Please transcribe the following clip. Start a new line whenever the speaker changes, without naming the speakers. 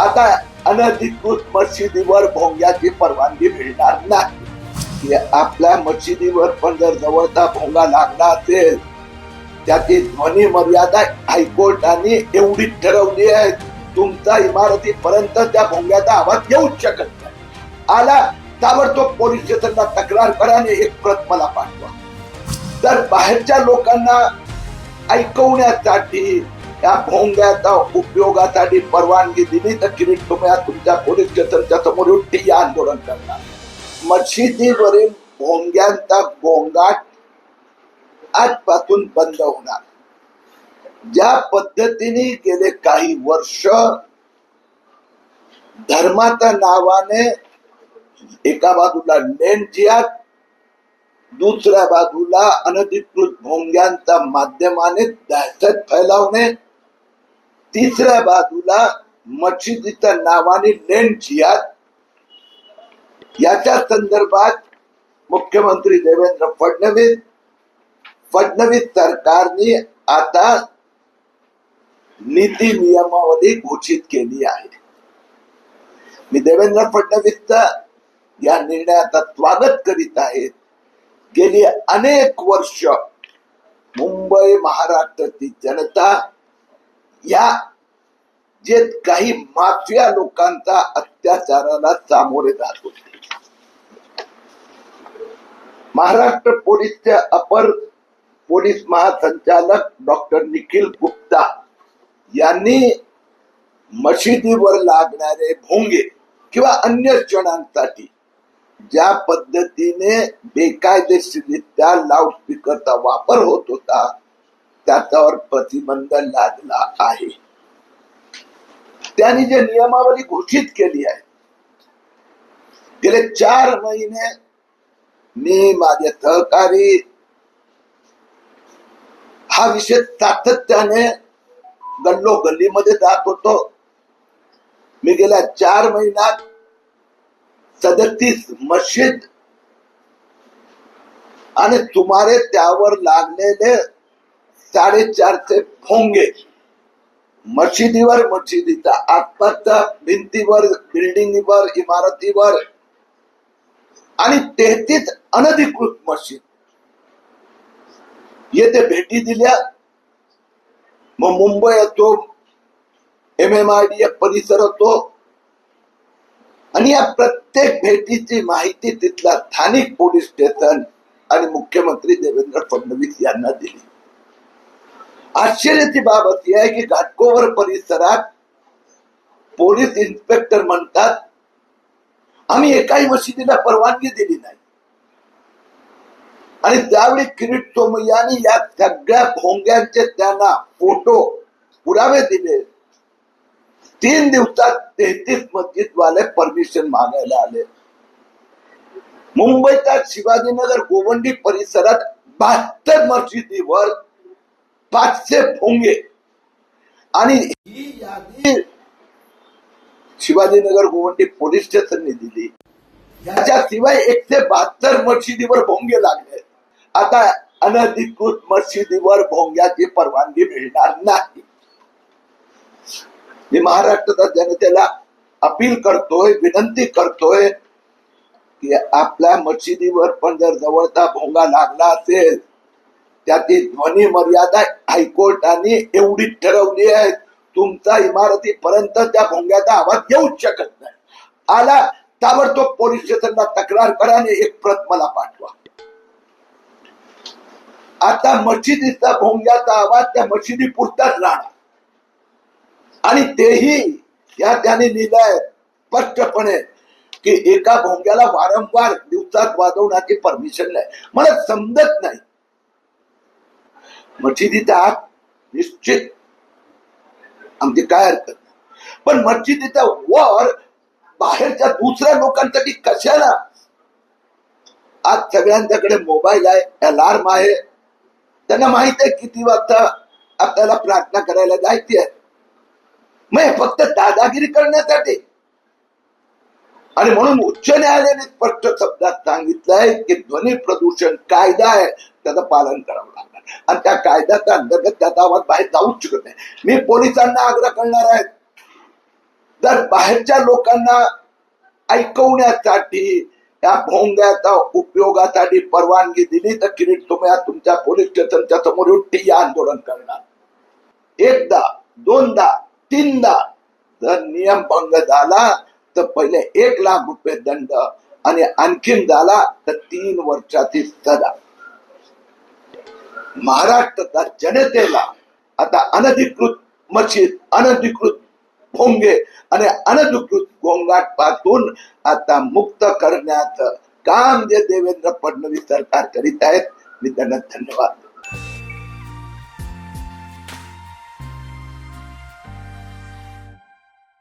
आता अनधिकृत मशिदीवर भोंग्याची परवानगी मिळणार नाही. आपल्या मशिदीवर पण जर जवळचा भोंगा लागला असेल, त्याची ध्वनी मर्यादा हायकोर्टाने एवढीच ठरवली आहे, तुमचा इमारतीपर्यंत त्या भोंग्याचा आवाज येऊच शकत नाही. आला ताबडतोब पोलीस स्टेशनला तक्रार करा आणि एक प्रत मला पाठवा. तर बाहेरच्या लोकांना ऐकवण्यासाठी या भोंग्याचा उपयोगासाठी परवानगी दिली तर किरीट तुम्ही तुमच्या पोलीस स्टेशनच्या समोर ठिय्या आंदोलन करणार. मशिदीवरील भोंग्यांचा गोंगाट आजपासून बंद होणार. ज्या पद्धतीने गेले काही वर्ष धर्माच्या नावाने एका बाजूला लेन जिहाद, दुसऱ्या बाजूला अनधिकृत भोंग्यांच्या माध्यमाने दहशत फैलावणे, तिसऱ्या बाजूला मशिदीच्या नावाने लेन जिहाद, याच्या संदर्भात मुख्यमंत्री देवेंद्र फडणवीस सरकारने आता नीती नियमावली घोषित केली आहे. मी देवेंद्र फडणवीसचा या निर्णयाचा स्वागत करीत आहे. गेली अनेक वर्ष मुंबई महाराष्ट्राची जनता या जे काही माफिया लोकांचा अत्याचाराला सामोरे जात होते. महाराष्ट्र पोलीसचे अपर पोलीस महासंचालक डॉक्टर निखिल गुप्ता यांनी मशिदीवर लागणारे भोंगे किंवा अन्य क्षणांसाठी ज्या पद्धतीने बेकायदेशीरित्या लाऊडस्पीकरचा वापर होत होता त्याच्यावर प्रतिबंध लादला आहे. त्यांनी जे नियमावली घोषित केली आहे, गेले 4 महिने मी माझे सहकारी हा विषय सातत्याने गल्लोगल्लीमध्ये जात होतो. मी गेल्या 4 महिन्यात 37 मस्जिद आणि सुमारे त्यावर लागलेले 450 भोंगे मशिदीच्या आसपासच्या भिंतीवर, बिल्डिंगवर, इमारतीवर आणि 33 अनधिकृत मस्जिद येथे भेटी दिल्या. मग मुंबई असो, MMIDF परिसर असो, आणि या प्रत्येक भेटीची माहिती तिथला स्थानिक पोलीस स्टेशन आणि मुख्यमंत्री देवेंद्र फडणवीस यांना दिली. आश्चर्याची बाब अशी आहे की घाटकोपर परिसरात पोलीस इन्स्पेक्टर म्हणतात आम्ही एकाही मशिदीला परवानगी दिली नाही. आणि त्यावेळी किरीट सोमय्यांनी या सगळ्या भोंग्यांचे त्यांना फोटो पुरावे दिले. 3 दिवसात 33 मस्जिदवाले परमिशन मागायला आले. मुंबईच्या शिवाजीनगर गोवंडी परिसरात 72 मशिदीवर 500 भोंगे, आणि ही यादी शिवाजीनगर गोवंडी पोलीस स्टेशनने दिली. याच्याशिवाय 172 मशिदीवर भोंगे लागले. आता अनधिकृत मशिदीवर भोंग्याची परवानगी मिळणार नाही. मी महाराष्ट्राच्या जनतेला अपील करतोय, विनंती करतोय की आपल्या मशिदीवर पण जर जवळचा भोंगा लागला असेल, त्याची ध्वनी मर्यादा हायकोर्टाने एवढीच ठरवली आहे, तुमचा इमारतीपर्यंत त्या भोंग्याचा आवाज येऊच शकत नाही. आला ताबडतोब पोलीस स्टेशनला तक्रार करा आणि एक प्रत मला पाठवा. आता मशिदीचा भोंग्याचा आवाज त्या मशिदी पुरताच राहणार, आणि तेही या त्याने लिहिलंय स्पष्टपणे की एका भोंग्याला वारंवार दिवसात वाजवण्याची परमिशन नाही. मला समजत नाही. मशिदीचा आत निश्चित आमची काय हरकत नाही, पण मशिदीचा वर बाहेरच्या दुसऱ्या लोकांसाठी कशाला? आज सगळ्यांच्याकडे मोबाईल आहे, अलार्म आहे, त्यांना माहित आहे किती वाजता आपल्याला प्रार्थना करायला जायची आहे. मग फक्त दादागिरी करण्यासाठी. आणि म्हणून उच्च न्यायालयाने स्पष्ट शब्दात सांगितलंय की ध्वनी प्रदूषण कायदा आहे, त्याचं पालन करावं लागणार, आणि त्या कायद्याच्या अंतर्गत त्याचा आवाज बाहेर जाऊच शकत नाही. मी पोलिसांना आग्रह करणार आहे जर बाहेरच्या लोकांना ऐकवण्यासाठी या भोंग्याचा उपयोगासाठी परवानगी दिली तर किरीट तुम्ही तुमच्या पोलीस स्टेशनच्या समोर ठिय्या आंदोलन करणार. एकदा, दोनदा, तीनदा जर नियम भंग झाला तर पहिले 1 लाख रुपये दंड आणि आणखीन झाला तर 3 वर्षाची सजा. महाराष्ट्राच्या जनतेला आता अनधिकृत मशीद, अनधिकृत भोंगे आणि अनधिकृत गोंगाट पासून आता मुक्त करण्याचं काम जे देवेंद्र फडणवीस सरकार करीत आहेत, मी त्यांना धन्यवाद